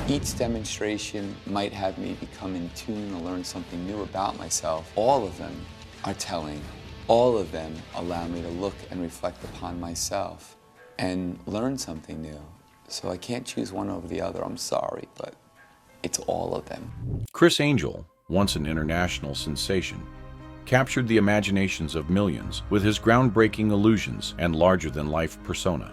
Each demonstration might have me become in tune or learn something new about myself. All of them are telling. All of them allow me to look and reflect upon myself and learn something new. So I can't choose one over the other, I'm sorry, but it's all of them. Criss Angel, once an international sensation, captured the imaginations of millions with his groundbreaking illusions and larger-than-life persona.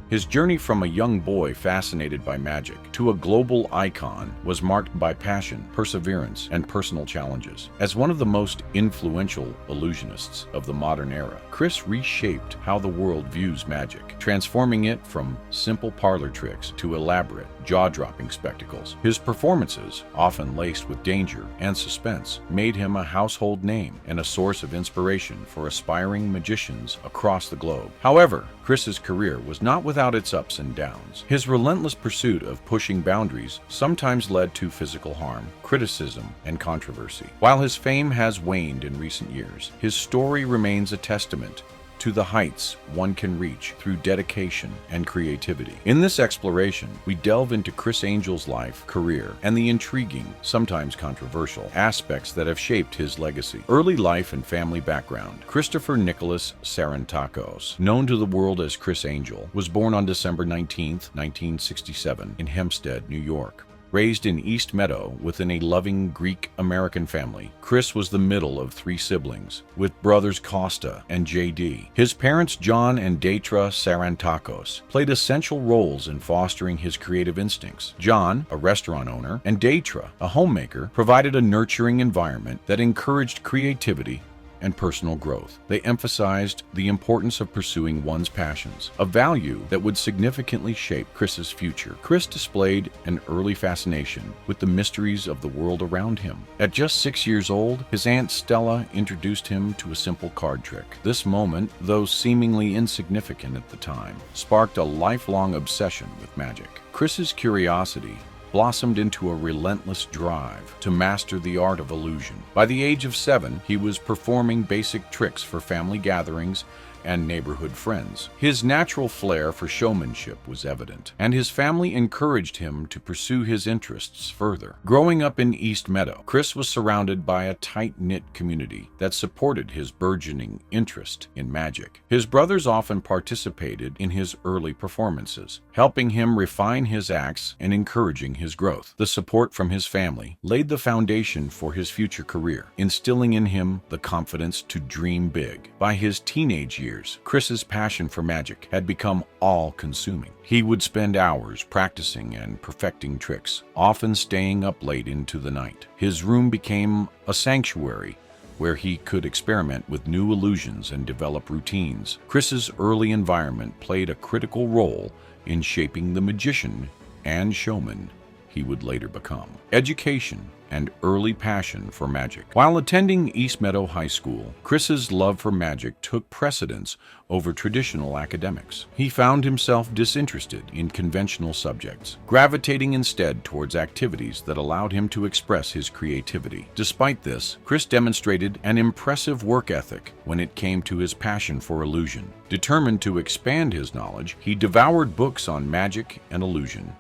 His journey from a young boy fascinated by magic to a global icon was marked by passion, perseverance, and personal challenges. As one of the most influential illusionists of the modern era, Criss reshaped how the world views magic, transforming it from simple parlor tricks to elaborate, jaw-dropping spectacles. His performances, often laced with danger and suspense, made him a household name and a source of inspiration for aspiring magicians across the globe. However, Criss's career was not without its ups and downs. His relentless pursuit of pushing boundaries sometimes led to physical harm, criticism, and controversy. While his fame has waned in recent years, his story remains a testament to the heights one can reach through dedication and creativity. In this exploration, we delve into Criss Angel's life, career, and the intriguing, sometimes controversial, aspects that have shaped his legacy. Early life and family background. Christopher Nicholas Sarantakos, known to the world as Criss Angel, was born on December 19, 1967, in Hempstead, New York. Raised in East Meadow within a loving Greek-American family, Criss was the middle of 3 siblings, with brothers Costa and J.D. His parents, John and Deitra Sarantakos, played essential roles in fostering his creative instincts. John, a restaurant owner, and Deitra, a homemaker, provided a nurturing environment that encouraged creativity and personal growth. They emphasized the importance of pursuing one's passions, a value that would significantly shape Criss's future. Criss displayed an early fascination with the mysteries of the world around him. At just 6 years old, his Aunt Stella introduced him to a simple card trick. This moment, though seemingly insignificant at the time, sparked a lifelong obsession with magic. Criss's curiosity blossomed into a relentless drive to master the art of illusion. By the age of 7, he was performing basic tricks for family gatherings and neighborhood friends. His natural flair for showmanship was evident, and his family encouraged him to pursue his interests further. Growing up in East Meadow, Criss was surrounded by a tight-knit community that supported his burgeoning interest in magic. His brothers often participated in his early performances, helping him refine his acts and encouraging his growth. The support from his family laid the foundation for his future career, instilling in him the confidence to dream big. By his teenage years, Criss's passion for magic had become all-consuming. He would spend hours practicing and perfecting tricks, often staying up late into the night. His room became a sanctuary where he could experiment with new illusions and develop routines. Criss's early environment played a critical role in shaping the magician and showman he would later become. Education and early passion for magic. While attending East Meadow High School, Criss's love for magic took precedence over traditional academics. He found himself disinterested in conventional subjects, gravitating instead towards activities that allowed him to express his creativity. Despite this, Criss demonstrated an impressive work ethic when it came to his passion for illusion. Determined to expand his knowledge, he devoured books on magic and illusion,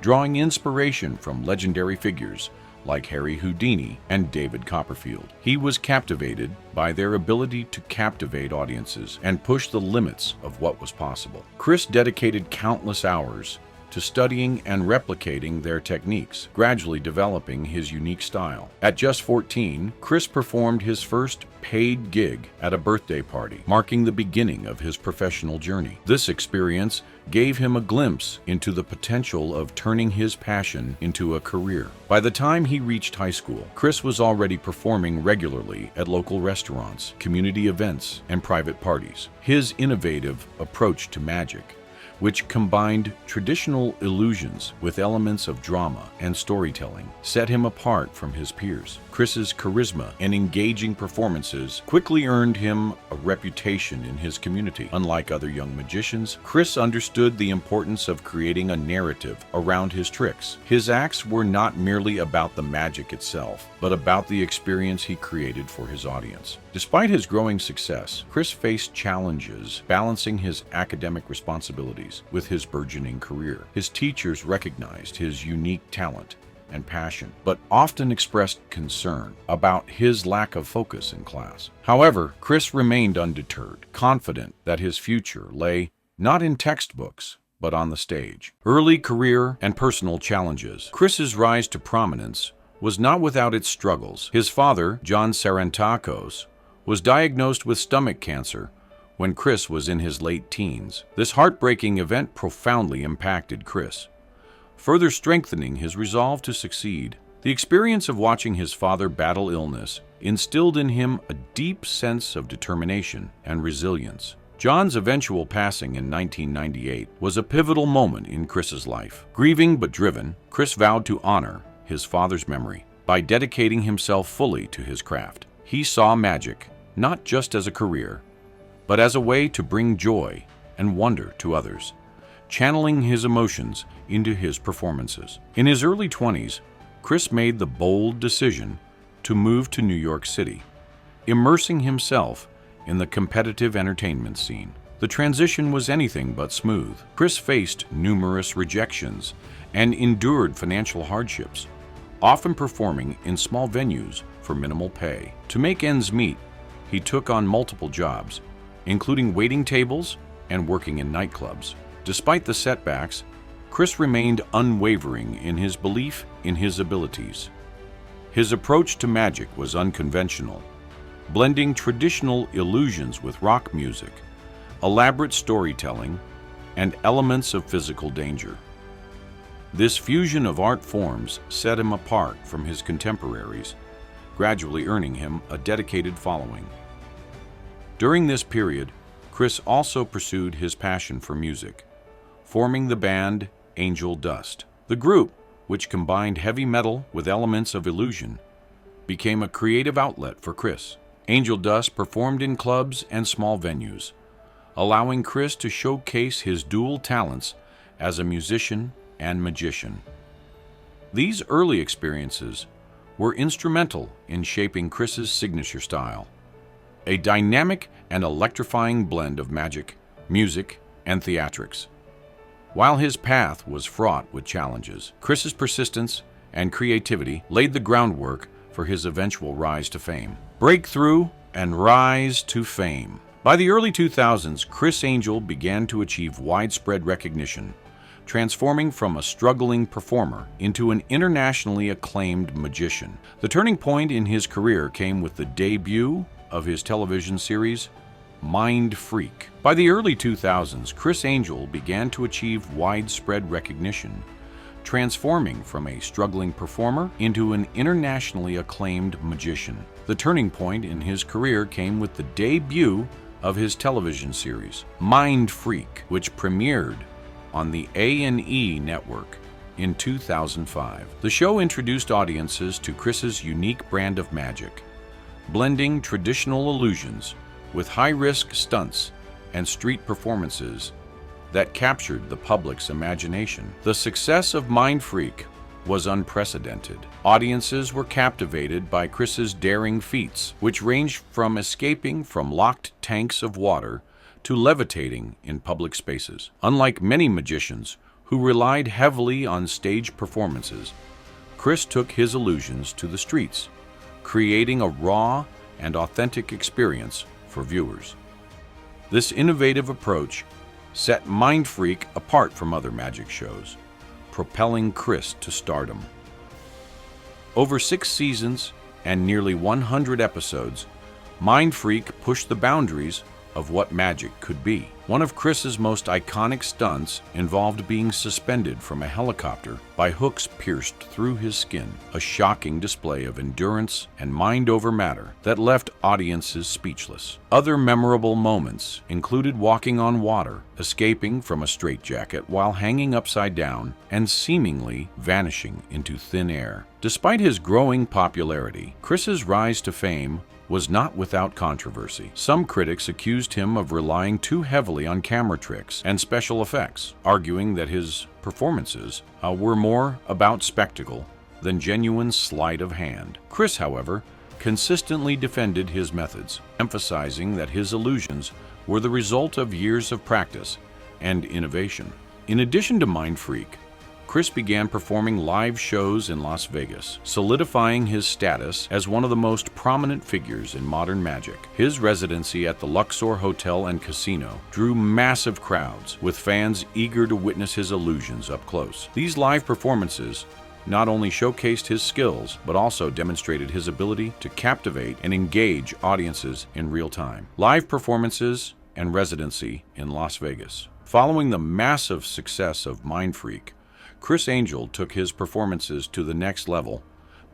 drawing inspiration from legendary figures like Harry Houdini and David Copperfield. He was captivated by their ability to captivate audiences and push the limits of what was possible. Criss dedicated countless hours to studying and replicating their techniques, gradually developing his unique style. At just 14, Criss performed his first paid gig at a birthday party, marking the beginning of his professional journey. This experience gave him a glimpse into the potential of turning his passion into a career. By the time he reached high school, Criss was already performing regularly at local restaurants, community events, and private parties. His innovative approach to magic which combined traditional illusions with elements of drama and storytelling, set him apart from his peers. Criss's charisma and engaging performances quickly earned him a reputation in his community. Unlike other young magicians, Criss understood the importance of creating a narrative around his tricks. His acts were not merely about the magic itself, but about the experience he created for his audience. Despite his growing success, Criss faced challenges balancing his academic responsibilities with his burgeoning career. His teachers recognized his unique talent and passion, but often expressed concern about his lack of focus in class. However, Criss remained undeterred, confident that his future lay not in textbooks, but on the stage. Early career and personal challenges. Criss's rise to prominence was not without its struggles. His father, John Sarantakos, was diagnosed with stomach cancer when Criss was in his late teens. This heartbreaking event profoundly impacted Criss, further strengthening his resolve to succeed. The experience of watching his father battle illness instilled in him a deep sense of determination and resilience. John's eventual passing in 1998 was a pivotal moment in Criss's life. Grieving but driven, Criss vowed to honor his father's memory by dedicating himself fully to his craft. He saw magic not just as a career, but as a way to bring joy and wonder to others, channeling his emotions into his performances. In his early 20s, Criss made the bold decision to move to New York City, immersing himself in the competitive entertainment scene. The transition was anything but smooth. Criss faced numerous rejections and endured financial hardships, often performing in small venues for minimal pay. To make ends meet, he took on multiple jobs, including waiting tables and working in nightclubs. Despite the setbacks, Criss remained unwavering in his belief in his abilities. His approach to magic was unconventional, blending traditional illusions with rock music, elaborate storytelling, and elements of physical danger. This fusion of art forms set him apart from his contemporaries, gradually earning him a dedicated following. During this period, Criss also pursued his passion for music, forming the band Angel Dust. The group, which combined heavy metal with elements of illusion, became a creative outlet for Criss. Angel Dust performed in clubs and small venues, allowing Criss to showcase his dual talents as a musician and magician. These early experiences were instrumental in shaping Criss's signature style, a dynamic and electrifying blend of magic, music, and theatrics. While his path was fraught with challenges, Criss's persistence and creativity laid the groundwork for his eventual rise to fame. Breakthrough and rise to fame. By the early 2000s, Criss Angel began to achieve widespread recognition, transforming from a struggling performer into an internationally acclaimed magician. The turning point in his career came with the debut of his television series, Mindfreak. By the early 2000s, Criss Angel began to achieve widespread recognition, transforming from a struggling performer into an internationally acclaimed magician. The turning point in his career came with the debut of his television series, Mindfreak, which premiered on the A&E network in 2005. The show introduced audiences to Criss's unique brand of magic, blending traditional illusions with high-risk stunts and street performances that captured the public's imagination. The success of Mindfreak was unprecedented. Audiences were captivated by Criss's daring feats, which ranged from escaping from locked tanks of water to levitating in public spaces. Unlike many magicians who relied heavily on stage performances, Criss took his illusions to the streets, creating a raw and authentic experience for viewers. This innovative approach set Mindfreak apart from other magic shows, propelling Criss to stardom. Over 6 seasons and nearly 100 episodes, Mindfreak pushed the boundaries of what magic could be. One of Criss's most iconic stunts involved being suspended from a helicopter by hooks pierced through his skin, a shocking display of endurance and mind over matter that left audiences speechless. Other memorable moments included walking on water, escaping from a straitjacket while hanging upside down, and seemingly vanishing into thin air. Despite his growing popularity, Criss's rise to fame was not without controversy. Some critics accused him of relying too heavily on camera tricks and special effects, arguing that his performances were more about spectacle than genuine sleight of hand. Criss, however, consistently defended his methods, emphasizing that his illusions were the result of years of practice and innovation. In addition to Mindfreak, Criss began performing live shows in Las Vegas, solidifying his status as one of the most prominent figures in modern magic. His residency at the Luxor Hotel and Casino drew massive crowds, with fans eager to witness his illusions up close. These live performances not only showcased his skills, but also demonstrated his ability to captivate and engage audiences in real time. Live performances and residency in Las Vegas. Following the massive success of Mindfreak, Criss Angel took his performances to the next level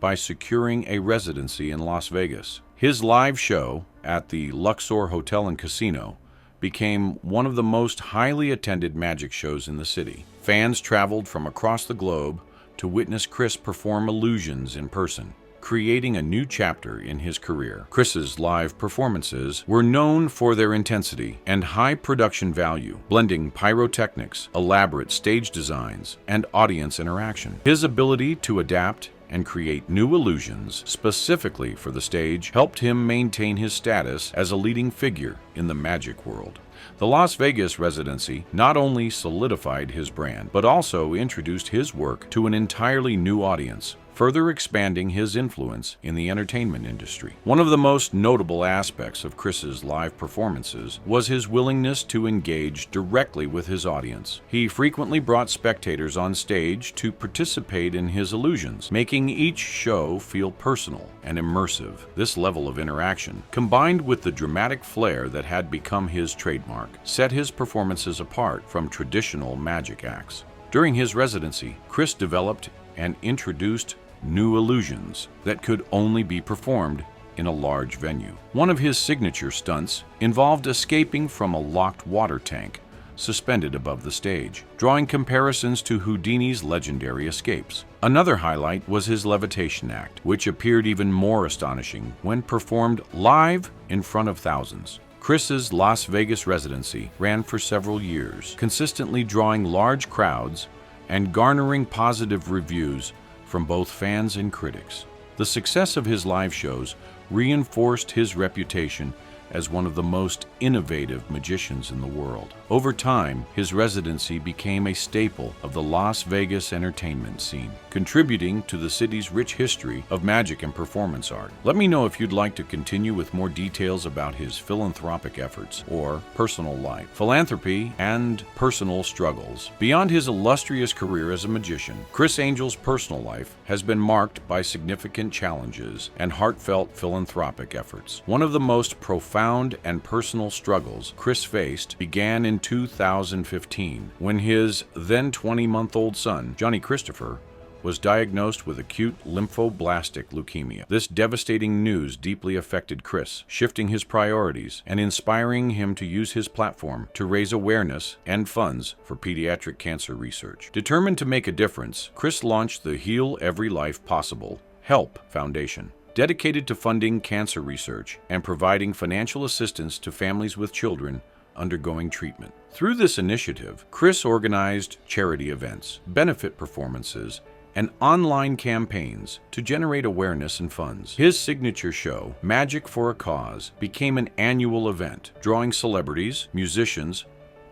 by securing a residency in Las Vegas. His live show at the Luxor Hotel and Casino became one of the most highly attended magic shows in the city. Fans traveled from across the globe to witness Criss perform illusions in person, creating a new chapter in his career. Criss's live performances were known for their intensity and high production value, blending pyrotechnics, elaborate stage designs, and audience interaction. His ability to adapt and create new illusions specifically for the stage helped him maintain his status as a leading figure in the magic world. The Las Vegas residency not only solidified his brand, but also introduced his work to an entirely new audience, further expanding his influence in the entertainment industry. One of the most notable aspects of Criss's live performances was his willingness to engage directly with his audience. He frequently brought spectators on stage to participate in his illusions, making each show feel personal and immersive. This level of interaction, combined with the dramatic flair that had become his trademark, set his performances apart from traditional magic acts. During his residency, Criss developed and introduced new illusions that could only be performed in a large venue. One of his signature stunts involved escaping from a locked water tank suspended above the stage, drawing comparisons to Houdini's legendary escapes. Another highlight was his levitation act, which appeared even more astonishing when performed live in front of thousands. Criss's Las Vegas residency ran for several years, consistently drawing large crowds and garnering positive reviews from both fans and critics. The success of his live shows reinforced his reputation as one of the most innovative magicians in the world. Over time, his residency became a staple of the Las Vegas entertainment scene, contributing to the city's rich history of magic and performance art. Let me know if you'd like to continue with more details about his philanthropic efforts or personal life, philanthropy, and personal struggles. Beyond his illustrious career as a magician, Criss Angel's personal life has been marked by significant challenges and heartfelt philanthropic efforts. One of the most profound and personal struggles Criss faced began in 2015 when his then 20-month-old son, Johnny Christopher, was diagnosed with acute lymphoblastic leukemia. This devastating news deeply affected Criss, shifting his priorities and inspiring him to use his platform to raise awareness and funds for pediatric cancer research. Determined to make a difference, Criss launched the Heal Every Life Possible HELP Foundation, dedicated to funding cancer research and providing financial assistance to families with children undergoing treatment. Through this initiative, Criss organized charity events, benefit performances, and online campaigns to generate awareness and funds. His signature show, Magic for a Cause, became an annual event, drawing celebrities, musicians,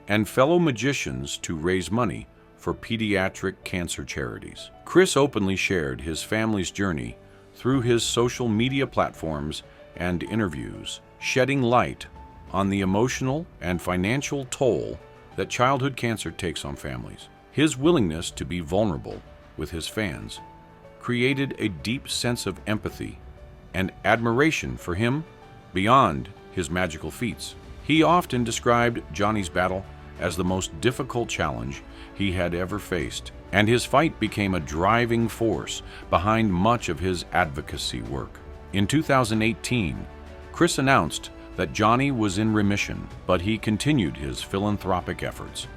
and fellow magicians to raise money for pediatric cancer charities. Criss openly shared his family's journey through his social media platforms and interviews, shedding light on the emotional and financial toll that childhood cancer takes on families. His willingness to be vulnerable with his fans created a deep sense of empathy and admiration for him beyond his magical feats. He often described Johnny's battle as the most difficult challenge he had ever faced, and his fight became a driving force behind much of his advocacy work. In 2018, Criss announced that Johnny was in remission, but he continued his philanthropic efforts,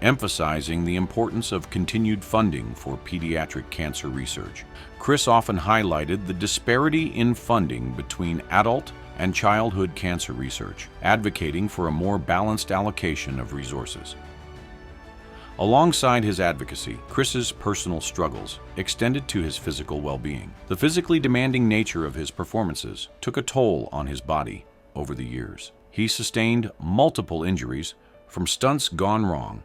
emphasizing the importance of continued funding for pediatric cancer research. Criss often highlighted the disparity in funding between adult and childhood cancer research, advocating for a more balanced allocation of resources. Alongside his advocacy, Criss's personal struggles extended to his physical well-being. The physically demanding nature of his performances took a toll on his body over the years. He sustained multiple injuries from stunts gone wrong,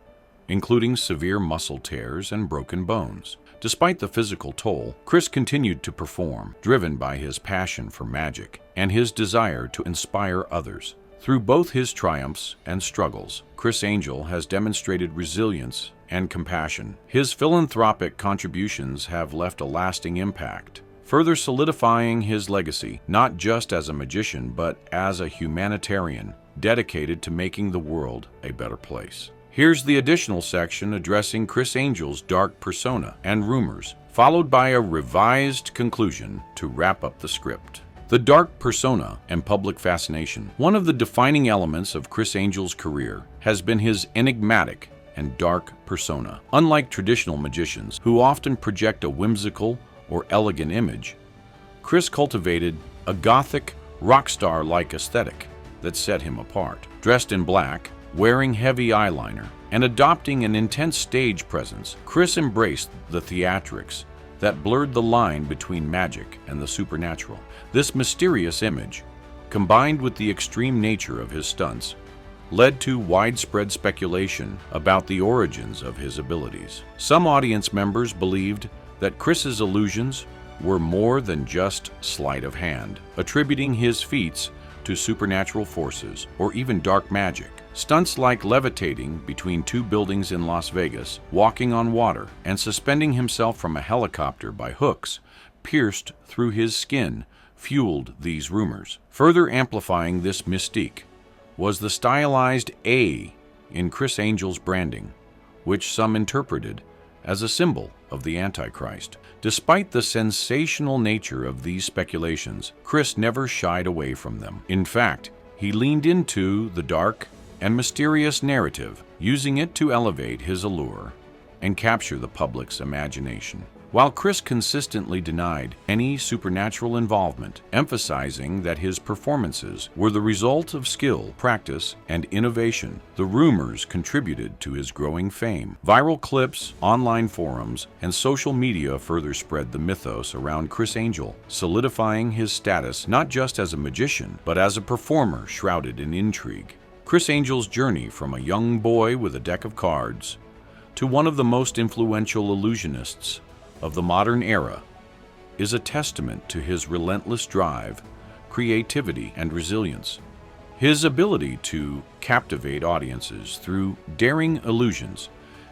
including severe muscle tears and broken bones. Despite the physical toll, Criss continued to perform, driven by his passion for magic and his desire to inspire others. Through both his triumphs and struggles, Criss Angel has demonstrated resilience and compassion. His philanthropic contributions have left a lasting impact, further solidifying his legacy, not just as a magician, but as a humanitarian dedicated to making the world a better place. Here's the additional section addressing Criss Angel's dark persona and rumors, followed by a revised conclusion to wrap up the script. The dark persona and public fascination. One of the defining elements of Criss Angel's career has been his enigmatic and dark persona. Unlike traditional magicians, who often project a whimsical or elegant image, Criss cultivated a gothic, rock star-like aesthetic that set him apart. Dressed in black, wearing heavy eyeliner, and adopting an intense stage presence, Criss embraced the theatrics that blurred the line between magic and the supernatural. This mysterious image, combined with the extreme nature of his stunts, led to widespread speculation about the origins of his abilities. Some audience members believed that Criss's illusions were more than just sleight of hand, attributing his feats to supernatural forces or even dark magic. Stunts like levitating between two buildings in Las Vegas, walking on water, and suspending himself from a helicopter by hooks pierced through his skin fueled these rumors. Further amplifying this mystique was the stylized A in Criss Angel's branding, which some interpreted as a symbol of the Antichrist. Despite the sensational nature of these speculations, Criss never shied away from them. In fact, he leaned into the dark and mysterious narrative, using it to elevate his allure and capture the public's imagination. While Criss consistently denied any supernatural involvement, emphasizing that his performances were the result of skill, practice, and innovation, the rumors contributed to his growing fame. Viral clips, online forums, and social media further spread the mythos around Criss Angel, solidifying his status not just as a magician, but as a performer shrouded in intrigue. Criss Angel's journey from a young boy with a deck of cards to one of the most influential illusionists of the modern era is a testament to his relentless drive, creativity, and resilience. His ability to captivate audiences through daring illusions,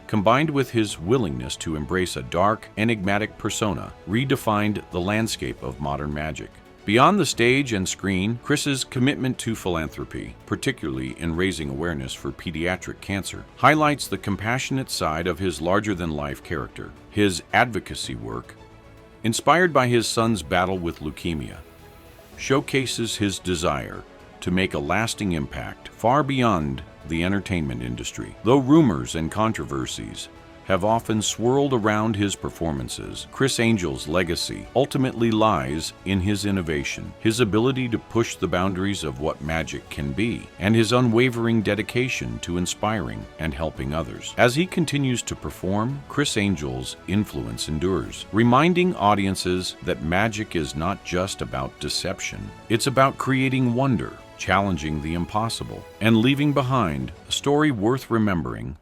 combined with his willingness to embrace a dark, enigmatic persona, redefined the landscape of modern magic. Beyond the stage and screen, Criss's commitment to philanthropy, particularly in raising awareness for pediatric cancer, highlights the compassionate side of his larger-than-life character. His advocacy work, inspired by his son's battle with leukemia, showcases his desire to make a lasting impact far beyond the entertainment industry. Though rumors and controversies have often swirled around his performances, Criss Angel's legacy ultimately lies in his innovation, his ability to push the boundaries of what magic can be, and his unwavering dedication to inspiring and helping others. As he continues to perform, Criss Angel's influence endures, reminding audiences that magic is not just about deception, it's about creating wonder, challenging the impossible, and leaving behind a story worth remembering